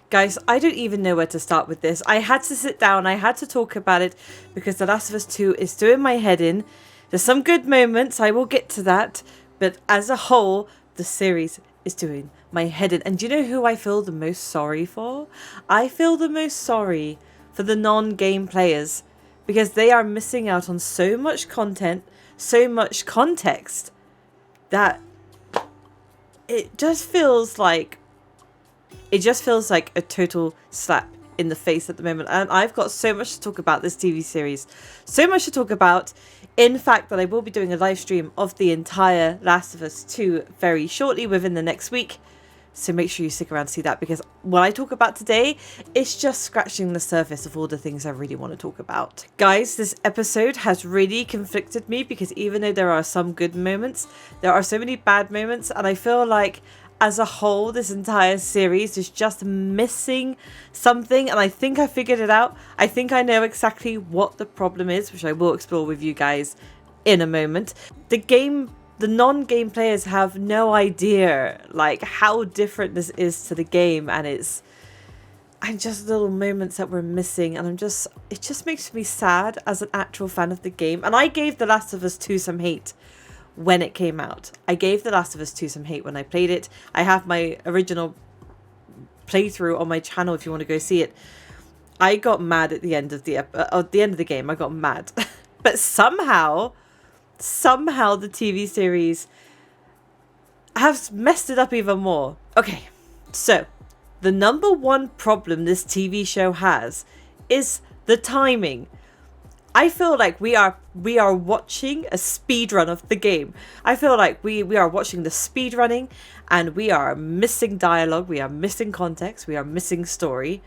Guys, I don't even know where to start with this. I had to sit down, I had to talk about it because The Last of Us 2 is doing my head in. There's some good moments, I will get to that, but as a whole, the series is doing my head in. And do you know who I feel the most sorry for? I feel the most sorry for the non-game players because they are missing out on so much content, so much context that it just feels like a total slap in the face at the moment. And I've got so much to talk about this TV series. So much to talk about. In fact, that I will be doing a live stream of the entire Last of Us 2 very shortly within the next week. So make sure you stick around to see that, because what I talk about today is just scratching the surface of all the things I really want to talk about. Guys, this episode has really conflicted me because even though there are some good moments, there are so many bad moments, and I feel like as a whole, this entire series is just missing something, and I think I figured it out. I think I know exactly what the problem is, which I will explore with you guys in a moment. The non-game players have no idea like how different this is to the game, and just little moments that we're missing, and it just makes me sad as an actual fan of the game. And I gave The Last of Us 2 some hate when it came out. I gave The Last of Us 2 some hate when I played it. I have my original playthrough on my channel if you want to go see it. I got mad at the end of the game. I got mad. But somehow the TV series has messed it up even more. Okay, so the number one problem this TV show has is the timing. I feel like we are watching a speed run of the game. I feel like we are watching the speed running, and we are missing dialogue, we are missing context, we are missing story,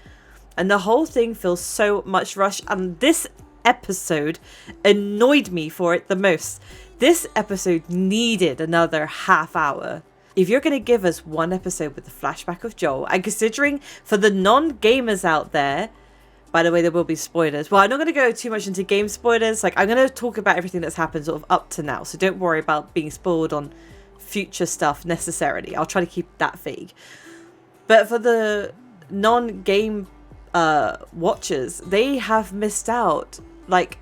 and the whole thing feels so much rushed. And this episode annoyed me for it the most. This episode needed another half hour. If you're going to give us one episode with the flashback of Joel, and considering for the non-gamers out there, by the way, there will be spoilers. Well, I'm not going to go too much into game spoilers. Like, I'm going to talk about everything that's happened sort of up to now. So don't worry about being spoiled on future stuff necessarily. I'll try to keep that vague. But for the non-game watchers, they have missed out. Like,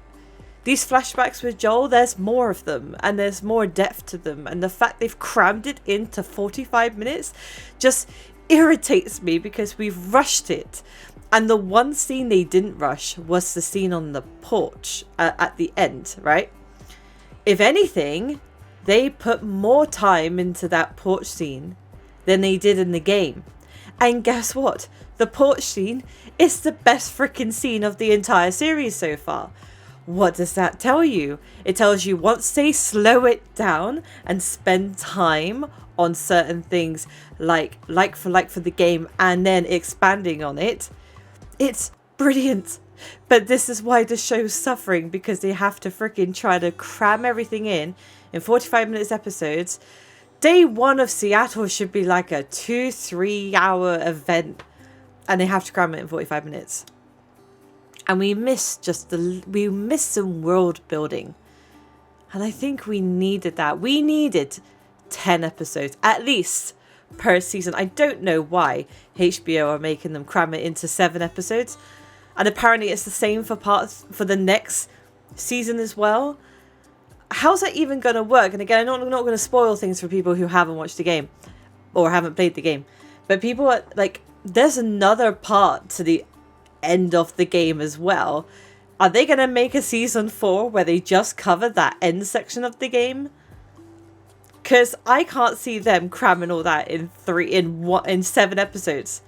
these flashbacks with Joel, there's more of them, and there's more depth to them. And the fact they've crammed it into 45 minutes just irritates me because we've rushed it. And the one scene they didn't rush was the scene on the porch at the end, right? If anything, they put more time into that porch scene than they did in the game. And guess what? The porch scene is the best freaking scene of the entire series so far. What does that tell you? It tells you once they slow it down and spend time on certain things like for the game and then expanding on it, it's brilliant. But this is why the show's suffering, because they have to freaking try to cram everything in 45 minutes episodes. Day one of Seattle should be like a 2-3 hour event, and they have to cram it in 45 minutes. And we miss some world building. And I think we needed that. We needed 10 episodes at least per season. I don't know why HBO are making them cram it into 7 episodes, and apparently it's the same for the next season as well. How's that even going to work? And again, I'm not going to spoil things for people who haven't watched the game or haven't played the game, but people are like, there's another part to the end of the game as well. Are they going to make a season 4 where they just cover that end section of the game? Because I can't see them cramming all that in 7 episodes.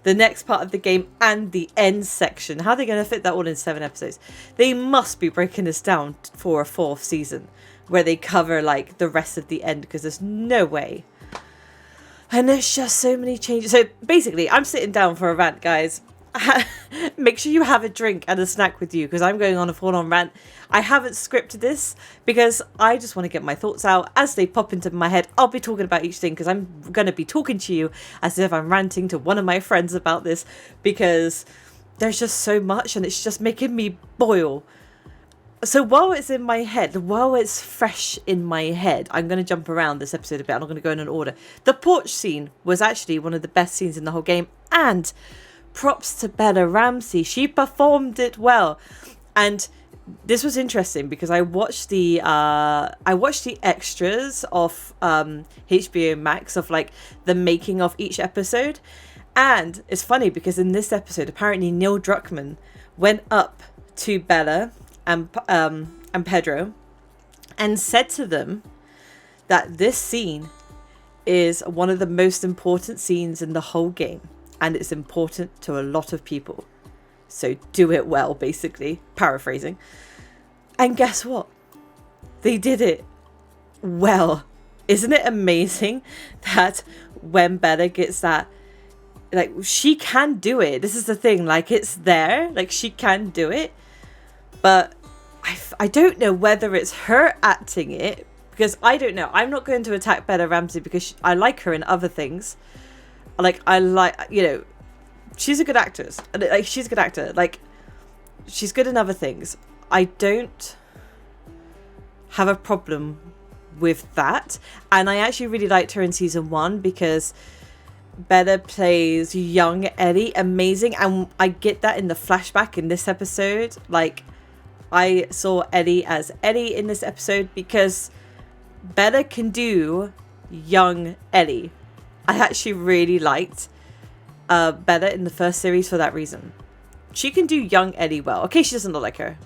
The next part of the game and the end section. How are they going to fit that all in 7 episodes? They must be breaking this down for a 4th season where they cover like the rest of the end, because there's no way. And there's just so many changes. So basically, I'm sitting down for a rant, guys. Make sure you have a drink and a snack with you, because I'm going on a full-on rant. I haven't scripted this because I just want to get my thoughts out as they pop into my head. I'll be talking about each thing because I'm going to be talking to you as if I'm ranting to one of my friends about this, because there's just so much and it's just making me boil. So while it's in my head, while it's fresh in my head, I'm going to jump around this episode a bit. I'm not going to go in an order. The porch scene was actually one of the best scenes in the whole game, and props to Bella Ramsey. She performed it well. And this was interesting because I watched the extras of HBO Max of like the making of each episode. And it's funny because in this episode, apparently Neil Druckmann went up to Bella and Pedro and said to them that this scene is one of the most important scenes in the whole game, and it's important to a lot of people. So do it well, basically, paraphrasing. And guess what? They did it well. Isn't it amazing that when Bella gets that, like, she can do it. This is the thing, like, it's there, like, she can do it. But I don't know whether it's her acting it, because I don't know. I'm not going to attack Bella Ramsey because I like her in other things. Like, you know, she's a good actress. Like, she's a good actor. Like, she's good in other things. I don't have a problem with that. And I actually really liked her in season 1 because Bella plays young Ellie amazing. And I get that in the flashback in this episode. Like, I saw Ellie as Ellie in this episode because Bella can do young Ellie. I actually really liked Bella in the first series for that reason. She can do young Ellie well. Okay, she doesn't look like her.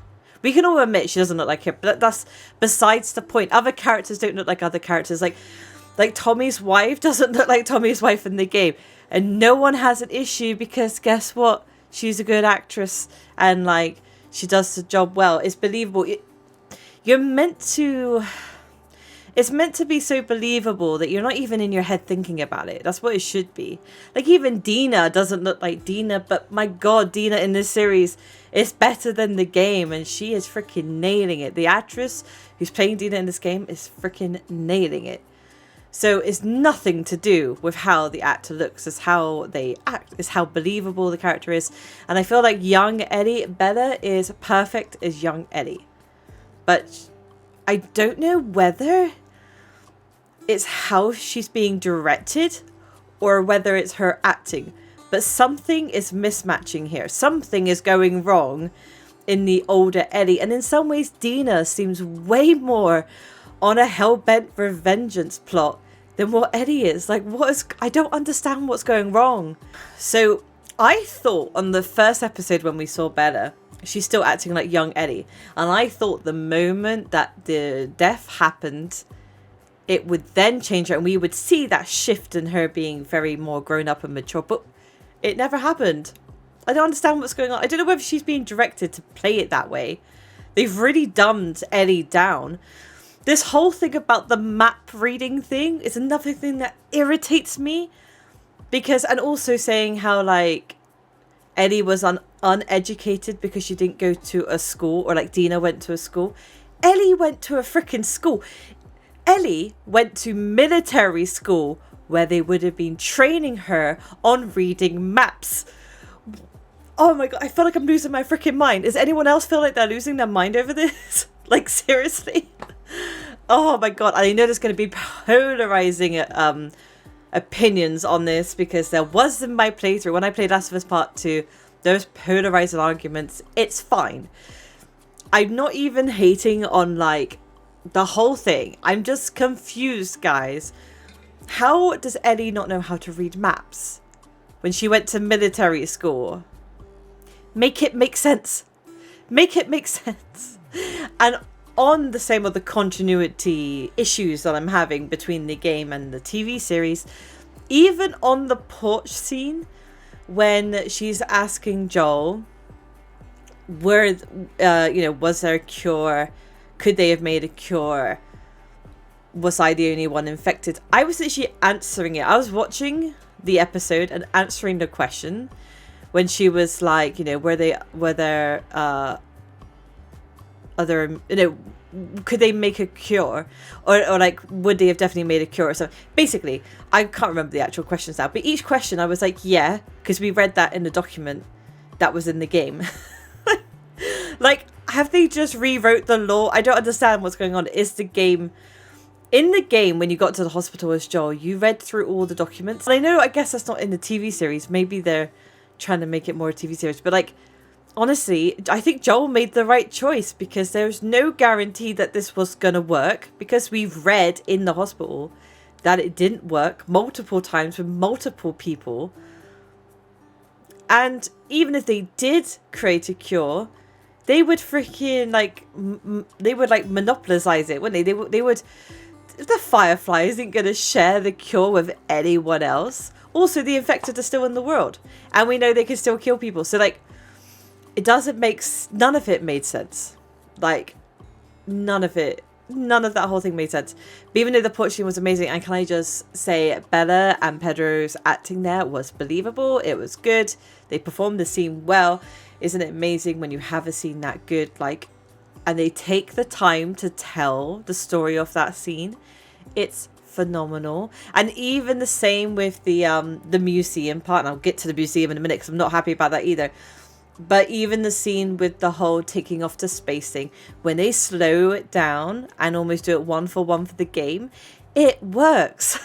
We can all admit she doesn't look like her, but that's besides the point. Other characters don't look like other characters. Like Tommy's wife doesn't look like Tommy's wife in the game. And no one has an issue because guess what? She's a good actress and like she does the job well. It's believable. It's meant to be so believable that you're not even in your head thinking about it. That's what it should be. Like, even Dina doesn't look like Dina, but my god, Dina in this series is better than the game, and she is freaking nailing it. The actress who's playing Dina in this game is freaking nailing it. So it's nothing to do with how the actor looks, it's how they act, it's how believable the character is. And I feel like young Ellie, Bella, is perfect as young Ellie. But I don't know whether it's how she's being directed or whether it's her acting. But something is mismatching here. Something is going wrong in the older Ellie. And in some ways, Dina seems way more on a hell-bent revengeance plot than what Ellie is. Like, I don't understand what's going wrong. So I thought on the first episode when we saw Bella, she's still acting like young Ellie. And I thought the moment that the death happened, it would then change her and we would see that shift in her being very more grown up and mature. But it never happened. I don't understand what's going on. I don't know whether she's being directed to play it that way. They've really dumbed Ellie down. This whole thing about the map reading thing is another thing that irritates me. Because, and also saying how like Ellie was uneducated because she didn't go to a school, or like Dina went to a school. Ellie went to a freaking school. Ellie went to military school where they would have been training her on reading maps. Oh my god, I feel like I'm losing my freaking mind. Does anyone else feel like they're losing their mind over this? Like, seriously? Oh my god, I know there's going to be polarizing opinions on this because there was in my playthrough when I played Last of Us Part 2, those polarizing arguments. It's fine. I'm not even hating on like the whole thing. I'm just confused, guys. How does Ellie not know how to read maps when she went to military school? Make it make sense. Make it make sense. And on the same of the continuity issues that I'm having between the game and the TV series, even on the porch scene when she's asking Joel, was there a cure? Could they have made a cure? Was I the only one infected? I was literally answering it. I was watching the episode and answering the question when she was like, could they make a cure? Or like, would they have definitely made a cure? So basically, I can't remember the actual questions now, but each question I was like, yeah, because we read that in the document that was in the game. Like, have they just rewrote the law? I don't understand what's going on. Is the game... In the game, when you got to the hospital as Joel, you read through all the documents. And I guess that's not in the TV series. Maybe they're trying to make it more a TV series. But like, honestly, I think Joel made the right choice, because there's no guarantee that this was going to work, because we've read in the hospital that it didn't work multiple times with multiple people. And even if they did create a cure, they would freaking like, they would like monopolize it, wouldn't they? They would, the Firefly isn't going to share the cure with anyone else. Also, the infected are still in the world, and we know they can still kill people. So like, it doesn't make, none of it made sense. Like, none of that whole thing made sense. But even though the porch scene was amazing, and can I just say, Bella and Pedro's acting there was believable. It was good. They performed the scene well. Isn't it amazing when you have a scene that good, like, and they take the time to tell the story of that scene? It's phenomenal. And even the same with the museum part, and I'll get to the museum in a minute because I'm not happy about that either. But even the scene with the whole taking off to space thing, when they slow it down and almost do it 1-for-1 for the game, it works.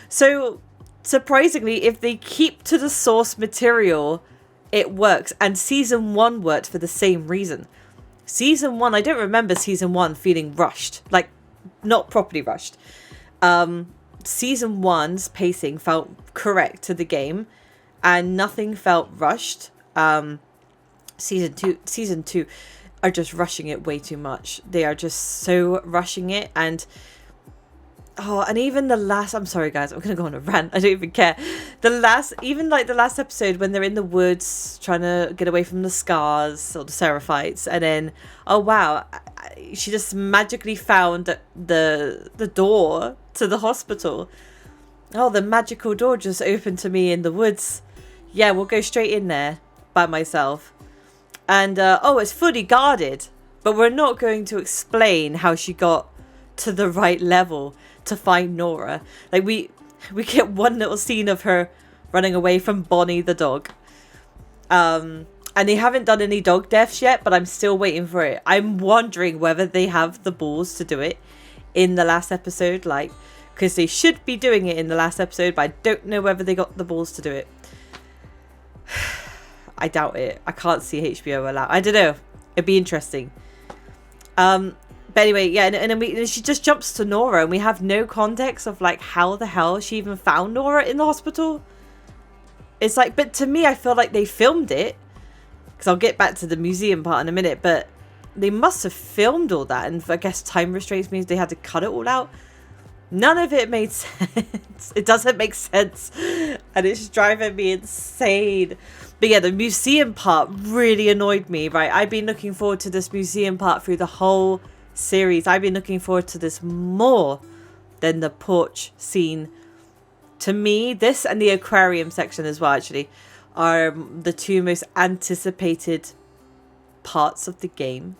So surprisingly, if they keep to the source material, it works. And season 1 worked for the same reason. Season 1, I don't remember season 1 feeling rushed, like not properly rushed. Season 1's pacing felt correct to the game, and nothing felt rushed. Season two are just rushing it way too much. They are just so rushing it. And even the last, I'm sorry guys, I'm gonna go on a rant, I don't even care. The last episode when they're in the woods trying to get away from the scars or the Seraphites, and then oh wow, she just magically found the door to the hospital. Oh, the magical door just opened to me in the woods. Yeah, we'll go straight in there by myself. And it's fully guarded, but we're not going to explain how she got to the right level to find Nora. Like, we get one little scene of her running away from Bonnie the dog, and they haven't done any dog deaths yet, but I'm still waiting for it. I'm wondering whether they have the balls to do it in the last episode, like, because they should be doing it in the last episode, but I don't know whether they got the balls to do it. I doubt it. I can't see HBO allow. I don't know. It'd be interesting. But anyway, yeah, and then she just jumps to Nora, and we have no context of like how the hell she even found Nora in the hospital. It's like, but to me, I feel like they filmed it, because I'll get back to the museum part in a minute. But they must have filmed all that, and I guess time restraints means they had to cut it all out. None of it made sense. It doesn't make sense, and it's driving me insane. But yeah, the museum part really annoyed me, right? I've been looking forward to this museum part through the whole series. I've been looking forward to this more than the porch scene. To me, this and the aquarium section as well, actually, are the two most anticipated parts of the game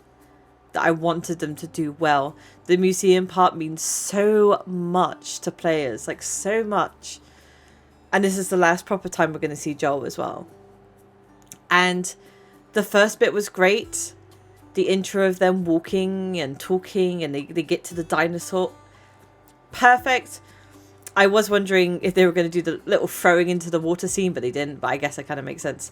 that I wanted them to do well. The museum part means so much to players, like so much. And this is the last proper time we're going to see Joel as well. And the first bit was great. The intro of them walking and talking, and they get to the dinosaur. Perfect. I was wondering if they were going to do the little throwing into the water scene, but they didn't. But I guess that kind of makes sense.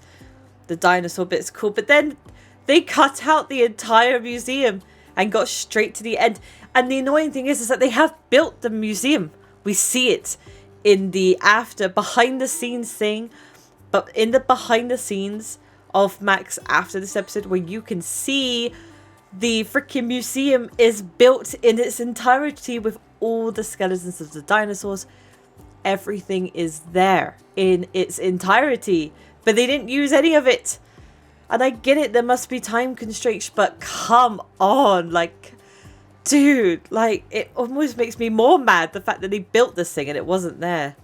The dinosaur bit's cool. But then they cut out the entire museum and got straight to the end. And the annoying thing is that they have built the museum. We see it in the behind the scenes thing. But in the behind the scenes of Max after this episode, where you can see the freaking museum is built in its entirety with all the skeletons of the dinosaurs. Everything is there in its entirety, but they didn't use any of it. And I get it, there must be time constraints, but come on, like, dude, like, it almost makes me more mad, the fact that they built this thing and it wasn't there.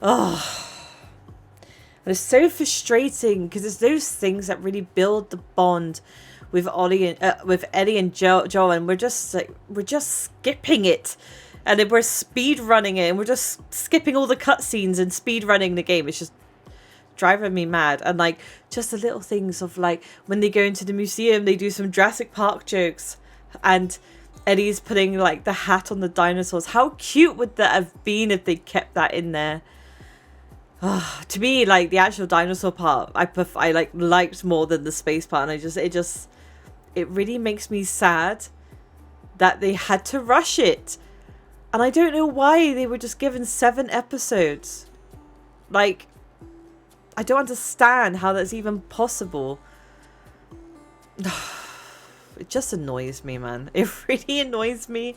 Oh, it's so frustrating, because it's those things that really build the bond with with Eddie and Joel, and we're just skipping it, and then we're speed running it, and we're just skipping all the cutscenes and speed running the game. It's just driving me mad. And like, just the little things of like, when they go into the museum, they do some Jurassic Park jokes, and Eddie's putting like the hat on the dinosaurs. How cute would that have been if they kept that in there? To me, like, the actual dinosaur part, I like liked more than the space part, and it really makes me sad that they had to rush it. And I don't know why they were just given 7 episodes. Like, I don't understand how that's even possible. It just annoys me, man. It really annoys me.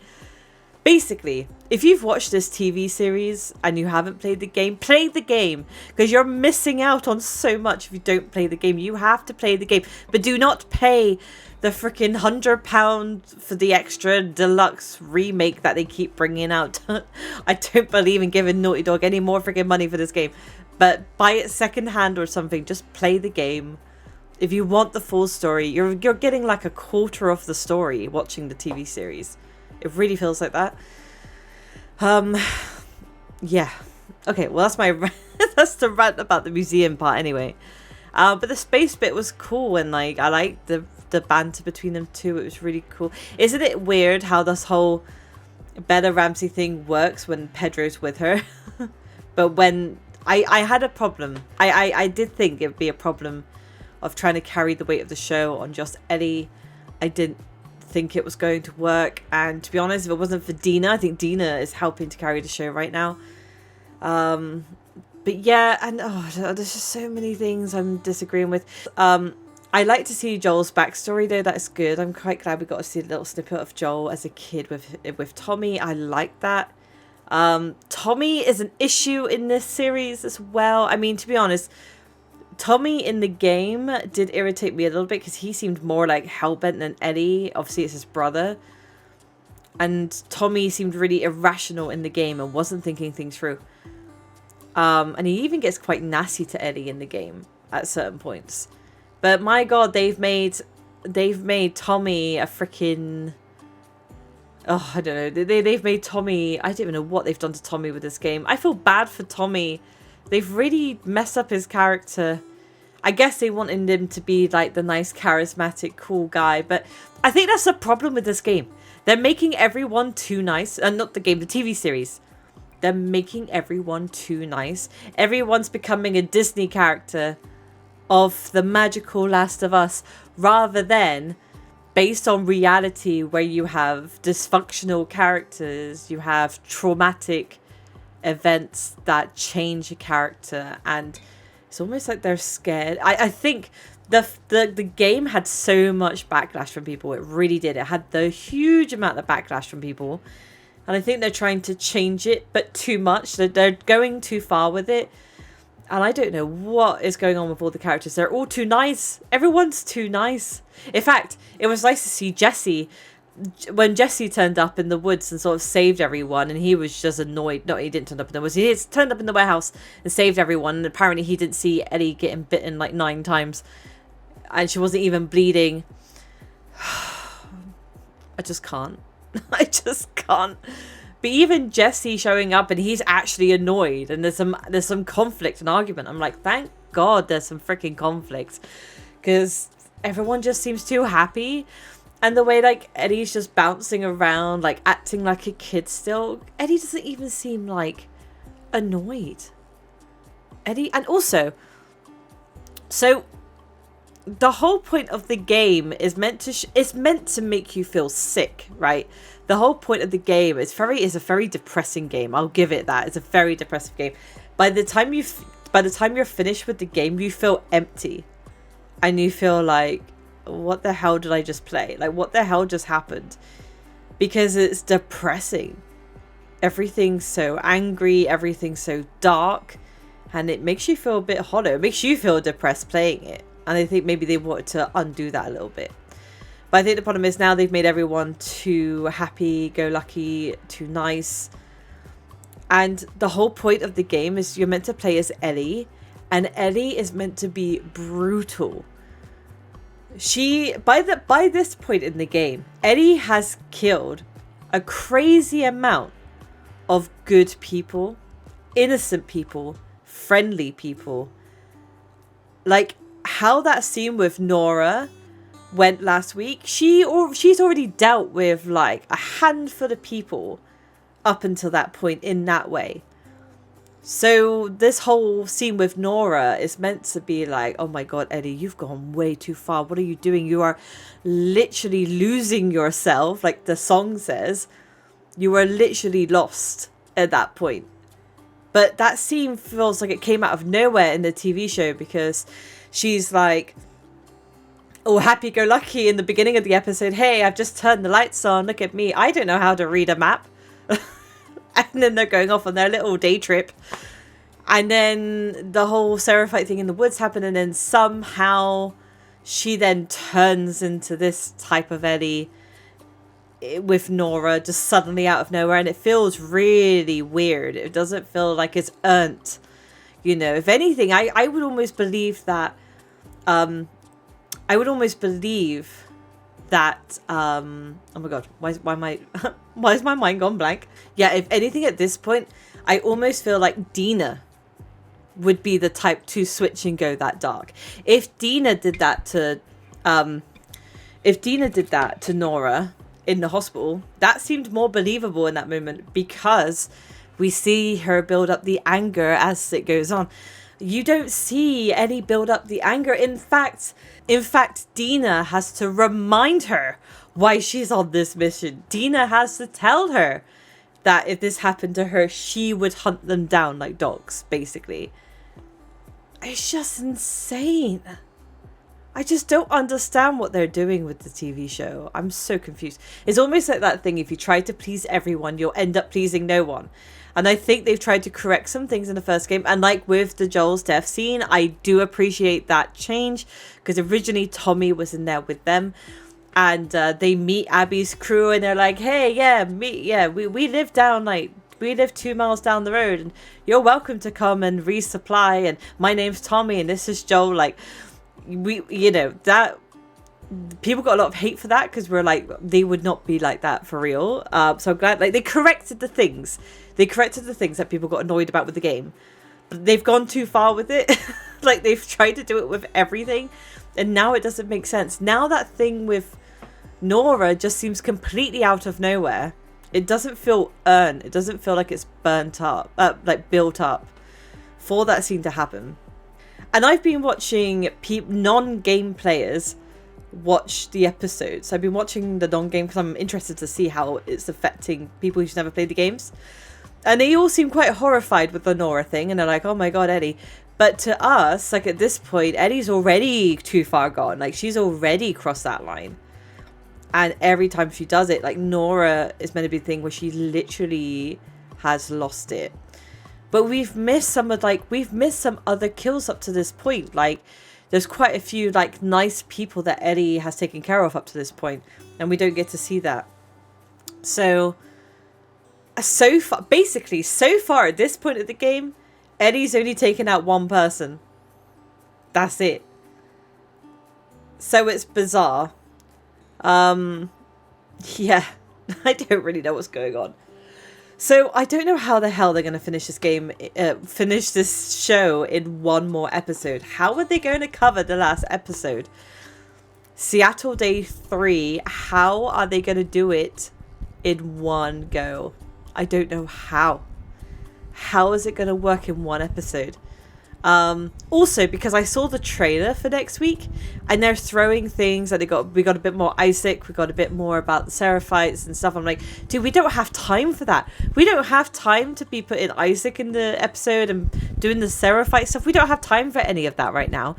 Basically, if you've watched this TV series and you haven't played the game, play the game. Because you're missing out on so much if you don't play the game. You have to play the game. But do not pay the freaking £100 for the extra deluxe remake that they keep bringing out. I don't believe in giving Naughty Dog any more freaking money for this game. But buy it secondhand or something. Just play the game. If you want the full story, you're getting like a quarter of the story watching the TV series. It really feels like that. Yeah. Okay, well, that's my that's the rant about the museum part anyway. But the space bit was cool, and like I liked the banter between them two. It was really cool. Isn't it weird how this whole Bella Ramsey thing works when Pedro's with her? But when I had a problem. I did think it would be a problem of trying to carry the weight of the show on just Ellie. I didn't think it was going to work, and to be honest, if it wasn't for Dina, I think Dina is helping to carry the show right now. But yeah, and there's just so many things I'm disagreeing with. I like to see Joel's backstory though. That's good. I'm quite glad we got to see a little snippet of Joel as a kid with Tommy. I like that. Tommy is an issue in this series as well. I mean, to be honest, Tommy in the game did irritate me a little bit because he seemed more like hellbent than Eddie. Obviously, it's his brother. And Tommy seemed really irrational in the game and wasn't thinking things through. And he even gets quite nasty to Eddie in the game at certain points. But my God, they've made Tommy a freaking... Oh, I don't know. They've made Tommy... I don't even know what they've done to Tommy with this game. I feel bad for Tommy. They've really messed up his character. I guess they wanted him to be like the nice, charismatic, cool guy. But I think that's the problem with this game. They're making everyone too nice. Not the game, the TV series. They're making everyone too nice. Everyone's becoming a Disney character of the magical Last of Us, rather than based on reality, where you have dysfunctional characters, you have traumatic events that change a character, and it's almost like they're scared. I think the game had so much backlash from people. It really did. It had the huge amount of backlash from people, and I think they're trying to change it, but too much. They're going too far with it, and I don't know what is going on with all the characters. They're all too nice. Everyone's too nice. In fact, it was nice to see Jesse. When Jesse turned up in the woods and sort of saved everyone, and he was just annoyed. No, he didn't turn up in the woods. He turned up in the warehouse and saved everyone. And apparently he didn't see Ellie getting bitten like 9 times. And she wasn't even bleeding. I just can't. I just can't. But even Jesse showing up and he's actually annoyed. And there's some conflict and argument. I'm like, thank God there's some freaking conflict. Because everyone just seems too happy. And the way, like, Eddie's just bouncing around, like, acting like a kid still. Eddie doesn't even seem, like, annoyed. Eddie... And also... So, the whole point of the game is meant to make you feel sick, right? The whole point of the game is a very depressing game. I'll give it that. It's a very depressive game. By the time you're finished with the game, you feel empty. And you feel like... what the hell did I just play? Like, what the hell just happened? Because it's depressing. Everything's so angry, everything's so dark, and it makes you feel a bit hollow. It makes you feel depressed playing it. And I think maybe they wanted to undo that a little bit. But I think the problem is now they've made everyone too happy-go-lucky, too nice. And the whole point of the game is you're meant to play as Ellie, and Ellie is meant to be brutal. By this point in the game, Ellie has killed a crazy amount of good people, innocent people, friendly people. Like how that scene with Nora went last week, she's already dealt with like a handful of people up until that point in that way. So this whole scene with Nora is meant to be like, oh my God, Eddie, you've gone way too far. What are you doing? You are literally losing yourself. Like the song says, you are literally lost at that point. But that scene feels like it came out of nowhere in the TV show, because she's like, oh, happy-go-lucky in the beginning of the episode. Hey, I've just turned the lights on. Look at me. I don't know how to read a map. And then they're going off on their little day trip. And then the whole Seraphite thing in the woods happened. And then somehow she then turns into this type of Ellie with Nora just suddenly out of nowhere. And it feels really weird. It doesn't feel like it's earned. You know, if anything, I would almost believe that... oh my God, why is my mind gone blank? Yeah, if anything at this point, I almost feel like Dina would be the type to switch and go that dark. If Dina did that to Nora in the hospital, that seemed more believable in that moment, because we see her build up the anger as it goes on. You don't see any build up the anger. In fact, Dina has to remind her why she's on this mission. Dina has to tell her that if this happened to her, she would hunt them down like dogs, basically. It's just insane. I just don't understand what they're doing with the TV show. I'm so confused. It's almost like that thing, if you try to please everyone, you'll end up pleasing no one. And I think they've tried to correct some things in the first game. And like with the Joel's death scene, I do appreciate that change, because originally Tommy was in there with them. And they meet Abby's crew and they're like, hey, we live 2 miles down the road, and you're welcome to come and resupply. And my name's Tommy and this is Joel. Like, that people got a lot of hate for that, because we're like, they would not be like that for real. So I'm glad, like, they corrected the things that people got annoyed about with the game, but they've gone too far with it. Like, they've tried to do it with everything, and now it doesn't make sense. Now that thing with Nora just seems completely out of nowhere. It doesn't feel earned. It doesn't feel like it's built up for that scene to happen. And I've been watching non-game players watch the episodes. I've been watching the non-game because I'm interested to see how it's affecting people who've never played the games. And they all seem quite horrified with the Nora thing, and they're like, oh my God, Eddie. But to us, like, at this point, Eddie's already too far gone. Like, she's already crossed that line. And every time she does it, like, Nora is meant to be the thing where she literally has lost it. But we've missed some other kills up to this point. Like, there's quite a few, like, nice people that Eddie has taken care of up to this point, and we don't get to see that. So far at this point of the game, Eddie's only taken out one person. That's it. So it's bizarre. Yeah, I don't really know what's going on. So I don't know how the hell they're going to finish this show in one more episode. How are they going to cover the last episode? Seattle Day 3, how are they going to do it in one go? I don't know how. How is it going to work in one episode? Also, because I saw the trailer for next week, and they're throwing things, and we got a bit more Isaac, we got a bit more about the Seraphites and stuff. I'm like, dude, we don't have time for that. We don't have time to be putting Isaac in the episode and doing the Seraphite stuff. We don't have time for any of that right now.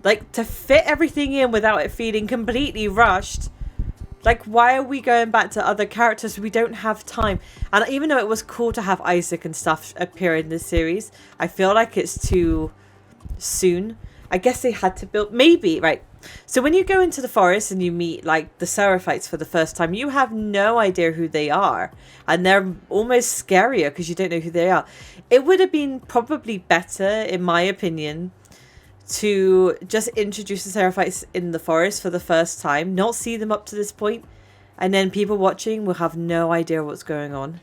Like, to fit everything in without it feeling completely rushed. Like, why are we going back to other characters? We don't have time. And even though it was cool to have Isaac and stuff appear in this series, I feel like it's too soon. I guess they had to build... Maybe, right. So when you go into the forest and you meet, like, the Seraphites for the first time, you have no idea who they are. And they're almost scarier because you don't know who they are. It would have been probably better, in my opinion, to just introduce the Seraphites in the forest for the first time, not see them up to this point, and then people watching will have no idea what's going on.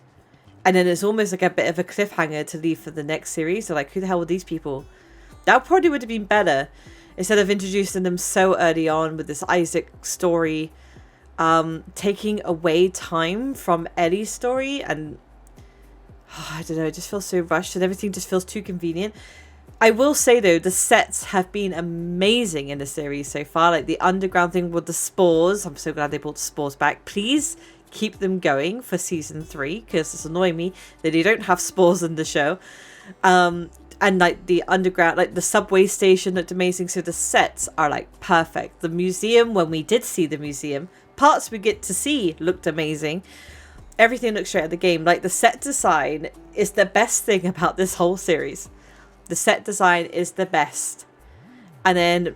And then it's almost like a bit of a cliffhanger to leave for the next series. So like, who the hell are these people? That probably would have been better, instead of introducing them so early on with this Isaac story, taking away time from Ellie's story. And I don't know, it just feels so rushed and everything just feels too convenient. I will say though, the sets have been amazing in the series so far. Like the underground thing with the spores. I'm so glad they brought the spores back. Please keep them going for season 3 because it's annoying me that they don't have spores in the show. And like the underground, like the subway station looked amazing. So the sets are like perfect. The museum, when we did see the museum, parts we get to see looked amazing. Everything looks straight at the game. Like the set design is the best thing about this whole series. The set design is the best. And then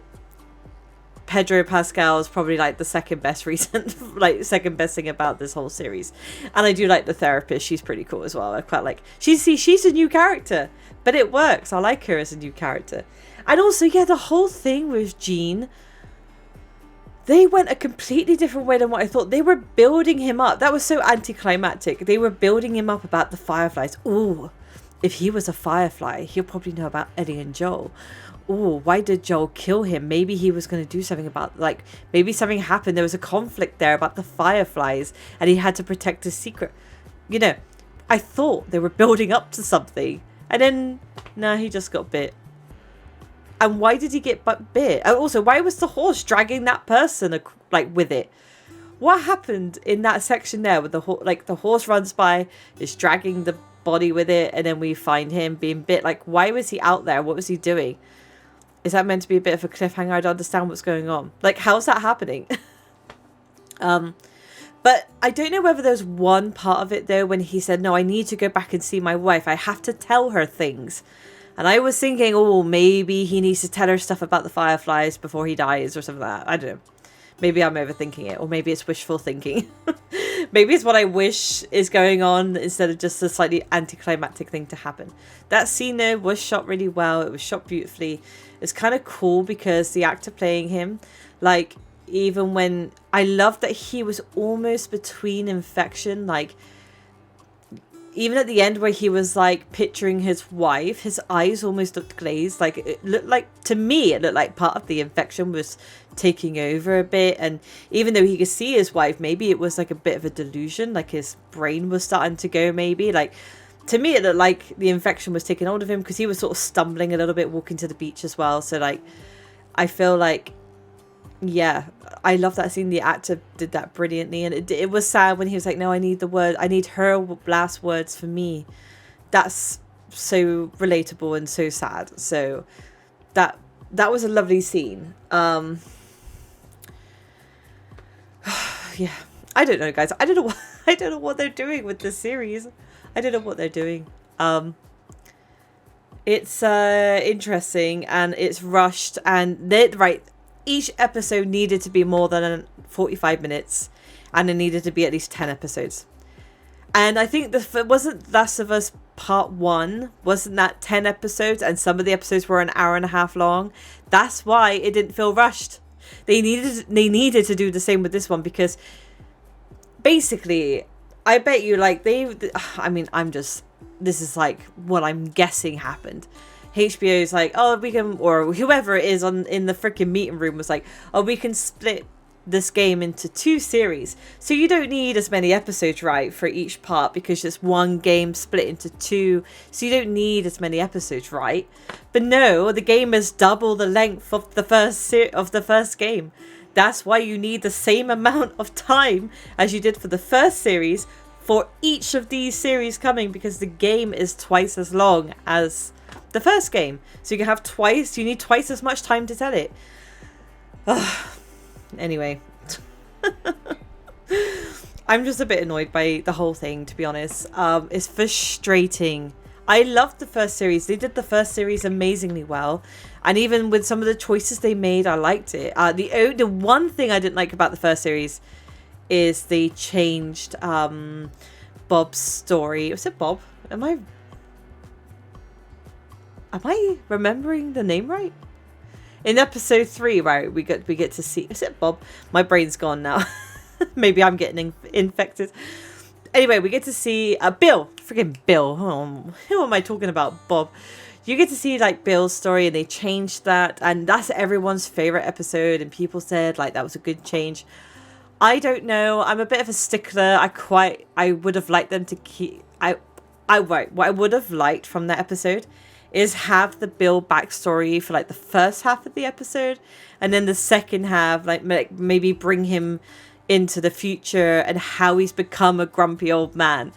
Pedro Pascal is probably like the second best reason, like second best thing about this whole series. And I do like the therapist. She's pretty cool as well. I quite like, she's a new character, but it works. I like her as a new character. And also, yeah, the whole thing with Jean, they went a completely different way than what I thought. They were building him up. That was so anticlimactic. They were building him up about the Fireflies. Ooh. If he was a Firefly, he'll probably know about Ellie and Joel. Oh, why did Joel kill him? Maybe he was going to do something about, like, maybe something happened. There was a conflict there about the Fireflies and he had to protect his secret. You know, I thought they were building up to something. And then, nah, he just got bit. And why did he get bit? And also, why was the horse dragging that person, like, with it? What happened in that section there with the the horse runs by, is dragging the body with it, and then we find him being bit. Like, why was he out there? What was he doing? Is that meant to be a bit of a cliffhanger? I don't understand what's going on. Like, how's that happening? But I don't know whether there's one part of it though when he said, no, I need to go back and see my wife. I have to tell her things. And I was thinking, oh, maybe he needs to tell her stuff about the Fireflies before he dies or something like that. I don't know. Maybe I'm overthinking it, or maybe it's wishful thinking. Maybe it's what I wish is going on instead of just a slightly anticlimactic thing to happen. That scene though was shot really well. It was shot beautifully. It's kind of cool because the actor playing him, like, even when I love that he was almost between infection, like, even at the end where he was like picturing his wife, his eyes almost looked glazed. Like, it looked like, to me, it looked like part of the infection was taking over a bit. And even though he could see his wife, maybe it was like a bit of a delusion, like his brain was starting to go, maybe. Like, to me, it looked like the infection was taking hold of him because he was sort of stumbling a little bit walking to the beach as well. So, like, I feel like, yeah, I love that scene. The actor did that brilliantly, and it was sad when he was like, no, I need her last words for me. That's so relatable and so sad. So that was a lovely scene. Yeah, I don't know, guys. I don't know what they're doing with this series. I don't know what they're doing. It's interesting and it's rushed, and each episode needed to be more than 45 minutes, and it needed to be at least 10 episodes. And I think wasn't Last of Us Part 1, wasn't that 10 episodes? And some of the episodes were an hour and a half long. That's why it didn't feel rushed. They needed to do the same with this one, because basically, I bet you, like, this is like what I'm guessing happened. HBO's like, oh, we can, or whoever it is in the freaking meeting room was like, oh, we can split this game into 2 series. So you don't need as many episodes, right, for each part, because it's one game split into 2. So you don't need as many episodes, right? But no, the game is double the length of the first game. That's why you need the same amount of time as you did for the first series for each of these series coming, because the game is twice as long as the first game. So you need twice as much time to tell it. Anyway. I'm just a bit annoyed by the whole thing, to be honest. It's frustrating. I loved the first series. They did the first series amazingly well. And even with some of the choices they made, I liked it. The one thing I didn't like about the first series is they changed Bob's story. Was it Bob? Am I remembering the name right? In episode 3, right, we get to see... Is it Bob? My brain's gone now. Maybe I'm getting infected. Anyway, we get to see Bill. Freaking Bill. Oh, who am I talking about? Bob. You get to see, like, Bill's story, and they changed that. And that's everyone's favorite episode. And people said, like, that was a good change. I don't know. I'm a bit of a stickler. I would have liked them to keep... what I would have liked from that episode is have the Bill backstory for like the first half of the episode, and then the second half, like maybe bring him into the future and how he's become a grumpy old man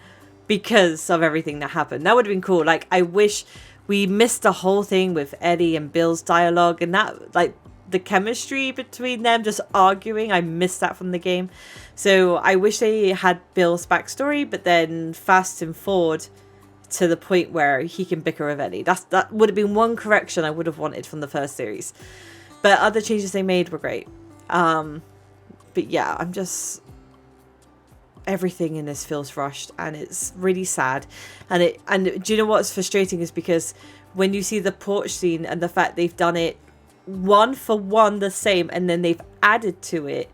because of everything that happened. That would have been cool. Like, I wish we missed the whole thing with Eddie and Bill's dialogue, and that, like, the chemistry between them just arguing. I missed that from the game. So I wish they had Bill's backstory, but then fast and forward to the point where he can bicker with Eddie. That would have been one correction I would have wanted from the first series. But other changes they made were great. But yeah, I'm just... everything in this feels rushed, and it's really sad. And do you know what's frustrating is because when you see the porch scene and the fact they've done it one for one the same, and then they've added to it,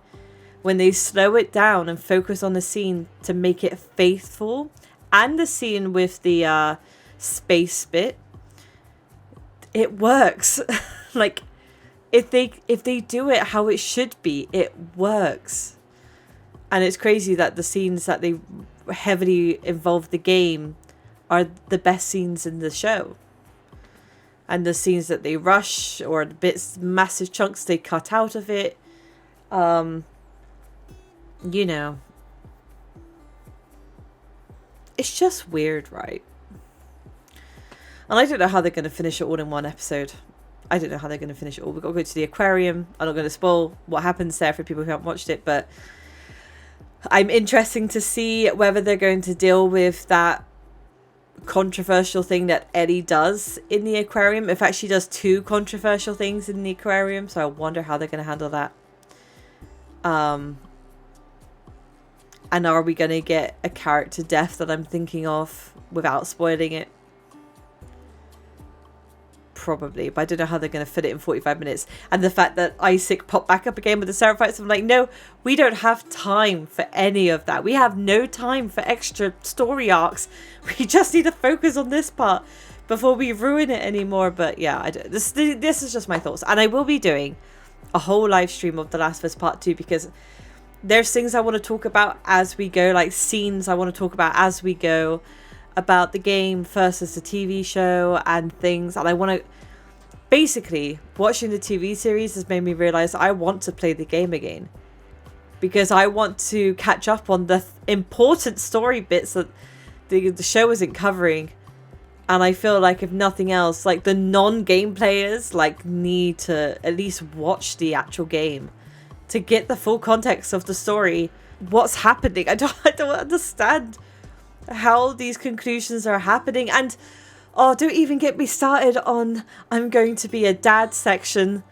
when they slow it down and focus on the scene to make it faithful, and the scene with the space bit, it works. Like, if they do it how it should be, it works. And it's crazy that the scenes that they heavily involve the game are the best scenes in the show. And the scenes that they rush, or the bits, massive chunks they cut out of it, you know, it's just weird, right? And I don't know how they're going to finish it all in one episode. I don't know how they're going to finish it all. We've got to go to the aquarium. I'm not going to spoil what happens there for people who haven't watched it, but I'm interested to see whether they're going to deal with that controversial thing that Eddie does in the aquarium. In fact, she does 2 controversial things in the aquarium, so I wonder how they're going to handle that. And are we going to get a character death that I'm thinking of without spoiling it? Probably, but I don't know how they're going to fit it in 45 minutes. And the fact that Isaac popped back up again with the Seraphites, I'm like, no, we don't have time for any of that. We have no time for extra story arcs. We just need to focus on this part before we ruin it anymore. But yeah, this is just my thoughts. And I will be doing a whole live stream of The Last of Us Part 2, because there's things I want to talk about as we go, like scenes I want to talk about as we go, about the game versus the TV show and things. And I want to... basically, watching the TV series has made me realize I want to play the game again, because I want to catch up on the important story bits that the show isn't covering. And I feel like, if nothing else, like, the non-game players like need to at least watch the actual game to get the full context of the story. What's happening? I don't understand how these conclusions are happening. And oh, don't even get me started on I'm going to be a dad section.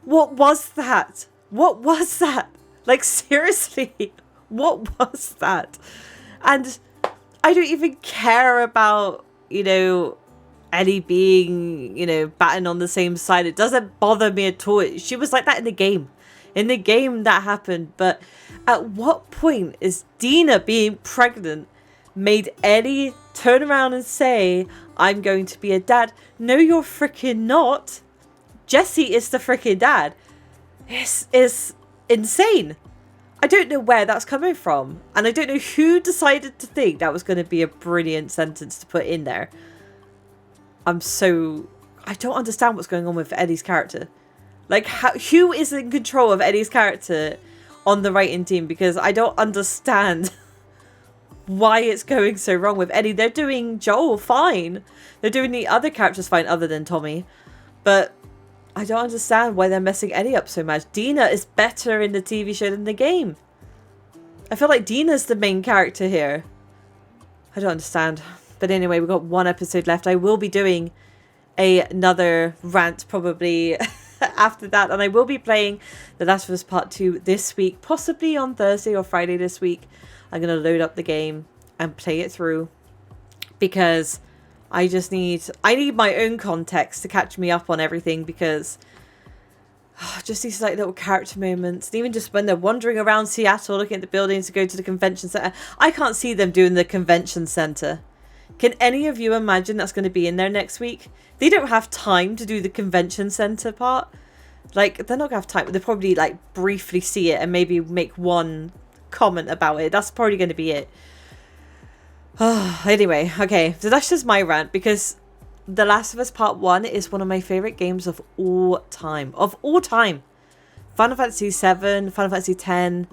What was that? What was that? Like, seriously, what was that? And I don't even care about, you know, Ellie being, you know, batting on the same side. It doesn't bother me at all. She was like that in the game. In the game that happened. But at what point is Dina being pregnant made Ellie turn around and say, I'm going to be a dad? No, you're freaking not. Jesse is the freaking dad. This is insane. I don't know where that's coming from. And I don't know who decided to think that was going to be a brilliant sentence to put in there. I don't understand what's going on with Eddie's character. Like, who is in control of Eddie's character on the writing team? Because I don't understand why it's going so wrong with Eddie. They're doing Joel fine. They're doing the other characters fine, other than Tommy. But I don't understand why they're messing Eddie up so much. Dina is better in the TV show than the game. I feel like Dina's the main character here. I don't understand. But anyway, we've got 1 episode left. I will be doing another rant probably after that. And I will be playing The Last of Us Part 2 this week. Possibly on Thursday or Friday this week. I'm going to load up the game and play it through, because I need my own context to catch me up on everything, because just these like little character moments, and even just when they're wandering around Seattle looking at the buildings to go to the convention center. I can't see them doing the convention center. Can any of you imagine that's going to be in there next week? They don't have time to do the convention center part. Like, they're not going to have time. They'll probably like briefly see it and maybe make one comment about it. That's probably going to be it. Anyway, okay, so that's just my rant, because The Last of Us Part 1 is one of my favourite games of all time. Of all time. Final Fantasy 7, Final Fantasy 10,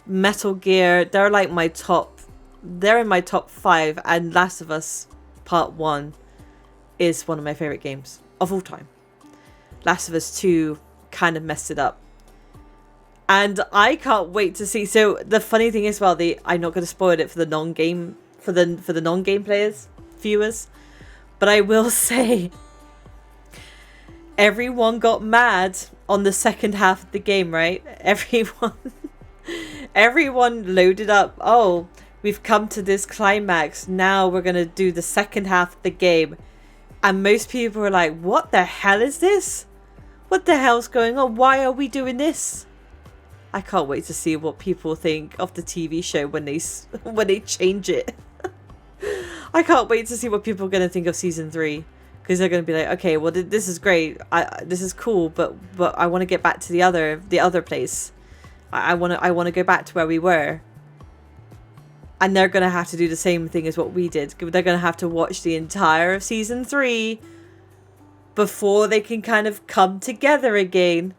Metal Gear, they're like my top, they're in my top 5, and Last of Us Part 1 is one of my favourite games of all time. Last of Us 2 kind of messed it up. And I can't wait to see. So the funny thing is, well, I'm not going to spoil it for the non-game, for the non-game players, viewers, but I will say everyone got mad on the second half of the game, right? Everyone loaded up. Oh, we've come to this climax. Now we're going to do the second half of the game. And most people were like, what the hell is this? What the hell's going on? Why are we doing this? I can't wait to see what people think of the TV show when they change it. I can't wait to see what people are going to think of season 3, because they're going to be like, okay, well, this is great. This is cool, but I want to get back to the other place. I want to go back to where we were. And they're going to have to do the same thing as what we did. They're going to have to watch the entire of season 3 before they can kind of come together again.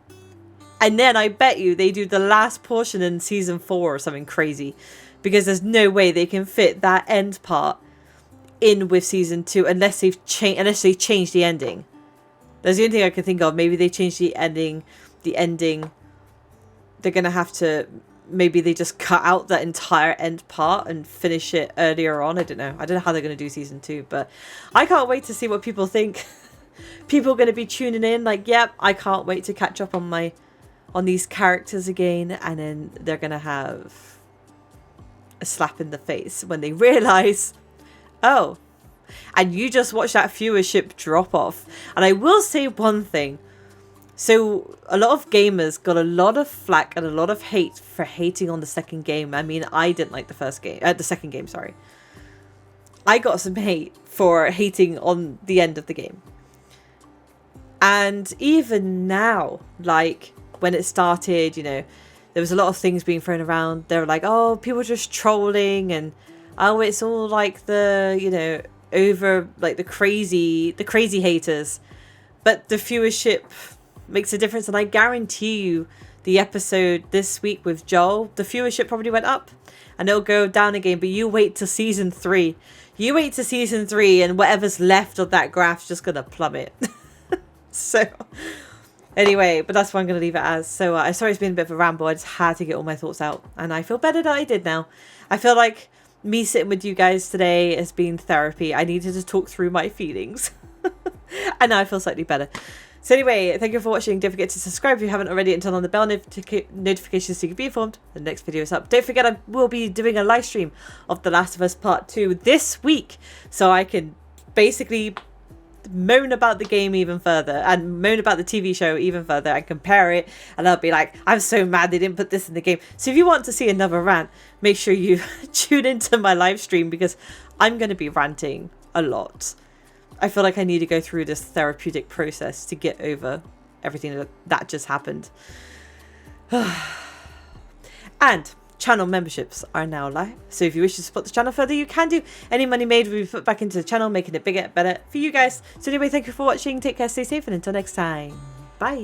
And then I bet you they do the last portion in season 4 or something crazy, because there's no way they can fit that end part in with season 2 unless they change the ending. That's the only thing I can think of. Maybe they change the ending. They're gonna have to, maybe they just cut out that entire end part and finish it earlier on. I don't know how they're gonna do season 2, but I can't wait to see what people think. People are gonna be tuning in like, yep, I can't wait to catch up on these characters again, and then they're gonna have a slap in the face when they realize, oh, and you just watch that viewership drop off. And I will say one thing. So a lot of gamers got a lot of flack and a lot of hate for hating on the second game. I mean, I didn't like the second game, sorry. I got some hate for hating on the end of the game. And even now, like when it started, you know, there was a lot of things being thrown around. They were like, oh, people are just trolling, and oh, it's all like the, you know, over like the crazy haters. But the viewership makes a difference, and I guarantee you the episode this week with Joel, the viewership probably went up, and it'll go down again. But you wait to season 3. You wait to season 3, and whatever's left of that graph's just gonna plummet. So anyway, but that's what I'm going to leave it as. So I'm sorry it's been a bit of a ramble. I just had to get all my thoughts out, and I feel better that I did now. I feel like me sitting with you guys today has been therapy. I needed to talk through my feelings. And now I feel slightly better. So anyway, thank you for watching. Don't forget to subscribe if you haven't already, and turn on the bell notifications so you can be informed when the next video is up. Don't forget, I will be doing a live stream of The Last of Us Part 2 this week, so I can basically moan about the game even further, and moan about the TV show even further, and compare it, and I'll be like, I'm so mad they didn't put this in the game. So if you want to see another rant, make sure you tune into my live stream, because I'm going to be ranting a lot. I feel like I need to go through this therapeutic process to get over everything that just happened. And channel memberships are now live, so if you wish to support the channel further, you can do. Any money made will be put back into the channel, making it bigger and better for you guys. So anyway, thank you for watching. Take care, stay safe, and until next time, bye.